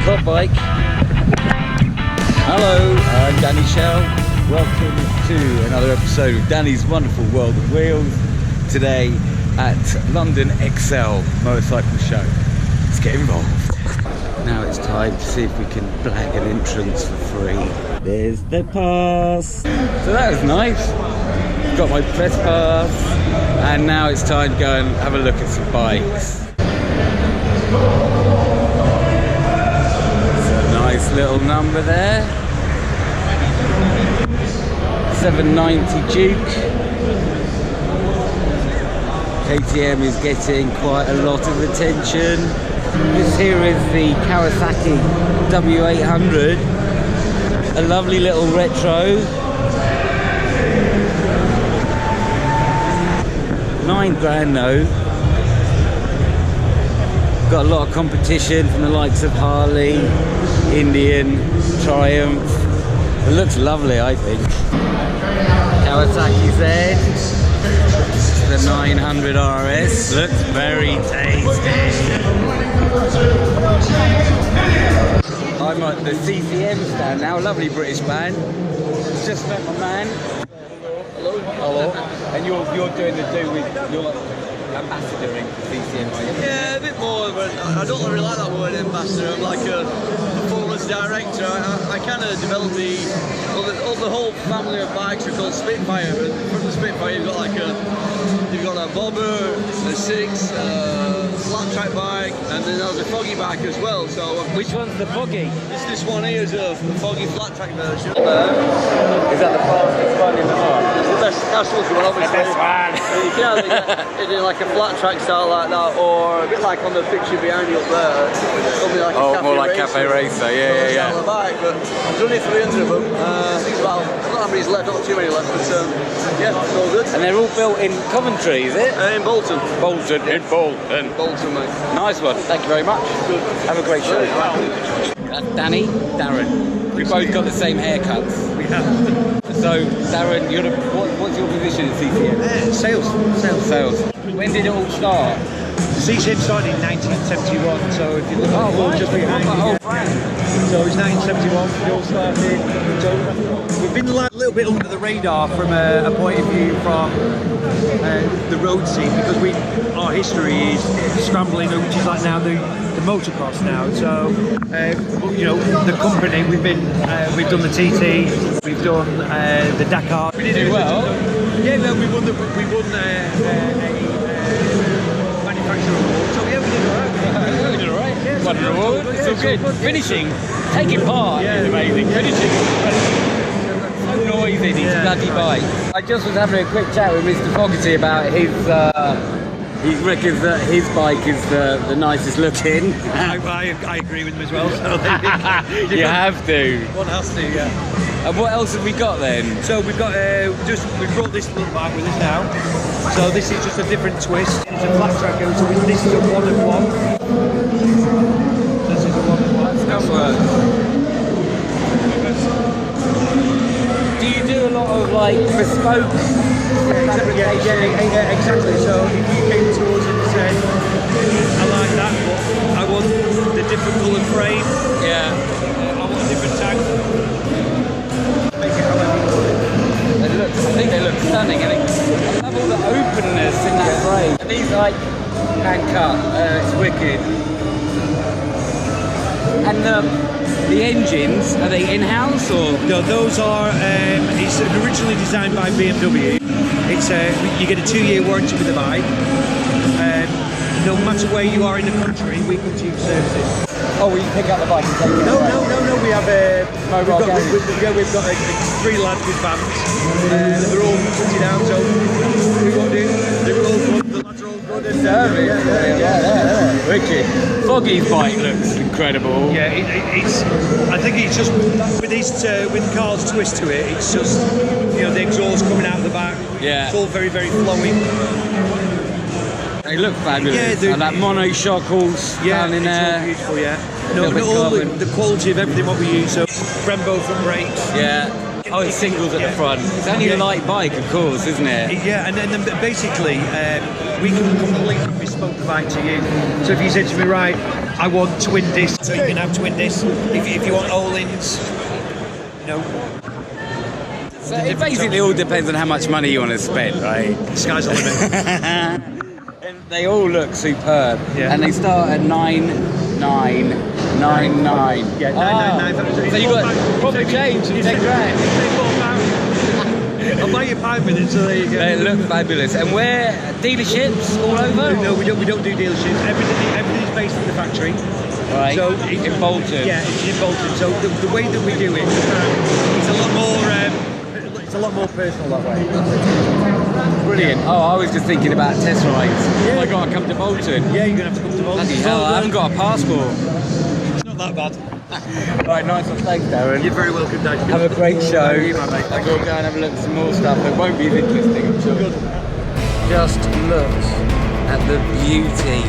Quad bike. Hello, I'm Danny Shell. Welcome to another episode of Danny's Wonderful World of Wheels. Today at London Excel Motorcycle Show. Let's get involved. Now it's time to see if we can blag an entrance for free. There's the pass. So that was nice. Got my press pass. And now it's time to go and have a look at some bikes. Nice little number there. 790 Duke. KTM is getting quite a lot of attention. This here is the Kawasaki W800. A lovely little retro. 9 grand though. Got a lot of competition from the likes of Harley, Indian, Triumph. It looks lovely, I think. Kawasaki Z, the 900 RS, looks very tasty. I'm at the CCM stand now, a lovely British band. Just met my man. Hello. Hello. And you're doing the do with your ambassadoring for CCM, are you? Yeah, a bit more, but I don't really like that word ambassador. I'm like a performance director. I kind of developed the whole family of bikes are called Spitfire, but from the Spitfire you've got a bobber, a six, flat track bike, and then there's a foggy bike as well. So which one's the foggy? This one here is a foggy flat track version. Is that the fastest one in the market? It's the best Castle's one, obviously. The best one. You can either get it in like a flat track style like that, or a bit like on the picture behind you up there. Something like a more like Cafe Racer, yeah. Bike, but there's only 300 of them. I think it's about, I don't know how many's left, not too many left, but yeah, it's all good. And they're all built in Coventry, is it? In Bolton. Bolton, in Bolton. Bolton, mate. Nice one, thank you very much. Good. Have a great show. That's Danny, Darren. We both got the same haircuts. We have. So, Darren, what's your position at CCM? Sales. When did it all start? CCM started in 1971, so if you look at the wall just behind the you, whole brand. so it's 1971 we all started. So we've been a little bit under the radar from a point of view from the road scene, because our history is scrambling, which is like now the motocross now. So you know, the company we've done the TT, we've done the Dakar. We did well. Yeah, no, we won a manufacturer award. So yeah, we did alright. We did alright. Yeah, Won an award. It's all good. Finishing, taking part is amazing. Finishing is so noisy, these bloody bikes. I just was having a quick chat with Mr. Fogarty about his. He reckons that his bike is the nicest looking. I agree with him as well. So you have to. One has to, yeah. And what else have we got then? So we've got we brought this little bike with us now. So this is just a different twist. It's a flat tracker. So this is a 1-in-1. This is a 1-in-1. That works. Do you do a lot of like bespoke fabrication? Yeah, exactly. So if you came to us and said, I like that, but I want the different coloured frame. Yeah. I want a different tank. Make it however you want it. I think they look stunning. I love all the openness in that frame. And these like hand cut. It's wicked. And the engines, are they in-house or? No, those are. It's originally designed by BMW. It's you get a 2-year warranty with the bike. No matter where you are in the country, we come to you services. Oh, we pick up the bike and take it No, away? no. We have Mobile garage. we've got 3 lads with vans. They're all fitted out, so we won't do. They're all good. The lads are all good. And, Yeah. Wicked. Foggy's bike looks incredible. Yeah, it's. I think it's just with Carl's twist to it. It's just, you know, the exhaust coming out of the back. Yeah. It's all very, very flowy. They look fabulous. Yeah, and that monoshock all down in it's there. all beautiful. Yeah. No, all the quality of everything what we use. So Brembo front brakes. Yeah. Oh, it's singles at the front. It's only a light bike, of course, isn't it? Yeah, and then basically we can completely bespoke the bike to you. So if you said to me, right, I want twin discs, so you can have twin discs. If you want Ohlins, you know. So it basically all depends on how much money you want to spend, right? The sky's the limit. And they all look superb. Yeah. And they start at 9,999. Yeah, 999. So you got proper change and 10 grand. I'll buy you £5 with it, so there you go. They look fabulous. And where dealerships all over? No, we don't do dealerships. Everything's based in the factory. Right. So in Bolton. Yeah, it's in Bolton. So the way that we do it, it's a lot more. It's a lot more personal that way. Brilliant. Oh, I was just thinking about test rides. Oh my God, I come to Bolton. Yeah, you're gonna have to come to Bolton. Bloody hell, I haven't got a passport. It's not that bad. Right, nice one. Thanks, Darren. You're very welcome, Dave. Have a great show. Thank you, my mate. And we'll go and have a look at some more stuff. It won't be as interesting, I'm sure. Just look at the beauty